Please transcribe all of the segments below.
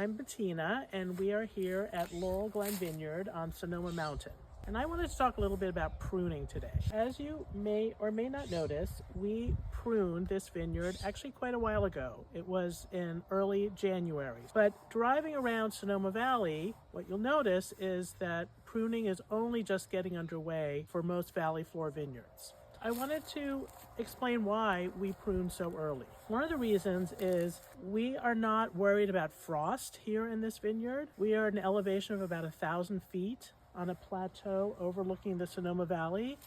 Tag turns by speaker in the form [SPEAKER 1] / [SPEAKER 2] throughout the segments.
[SPEAKER 1] I'm Bettina, and we are here at Laurel Glen Vineyard on Sonoma Mountain. And I wanted to talk a little bit about pruning today. As you may or may not notice, we pruned this vineyard actually quite a while ago. It was in early January. But driving around Sonoma Valley, what you'll notice is that pruning is only just getting underway for most valley floor vineyards. I wanted to explain why we prune so early. One of the reasons is we are not worried about frost here in this vineyard. We are at an elevation of about 1,000 feet on a plateau overlooking the Sonoma Valley,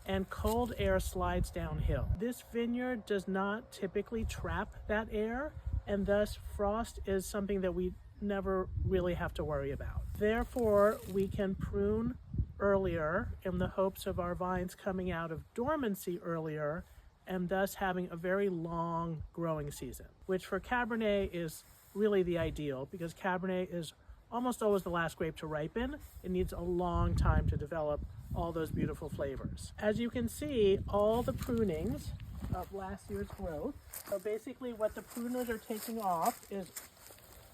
[SPEAKER 1] and cold air slides downhill. This vineyard does not typically trap that air, and thus frost is something that we never really have to worry about. Therefore, we can prune earlier in the hopes of our vines coming out of dormancy earlier and thus having a very long growing season, which for Cabernet is really the ideal because Cabernet is almost always the last grape to ripen. It needs a long time to develop all those beautiful flavors. As you can see, all the prunings of last year's growth. So basically what the pruners are taking off is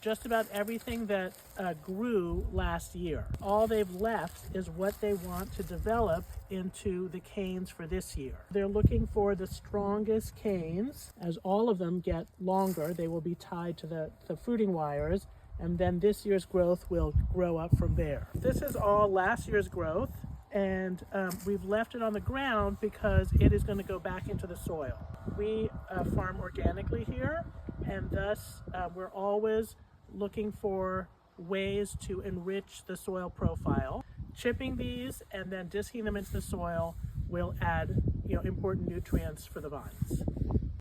[SPEAKER 1] just about everything that grew last year. All they've left is what they want to develop into the canes for this year. They're looking for the strongest canes. As all of them get longer, they will be tied to the fruiting wires, and then this year's growth will grow up from there. This is all last year's growth, and we've left it on the ground because it is going to go back into the soil. We farm organically here, and thus we're always looking for ways to enrich the soil profile. Chipping these and then disking them into the soil will add important nutrients for the vines.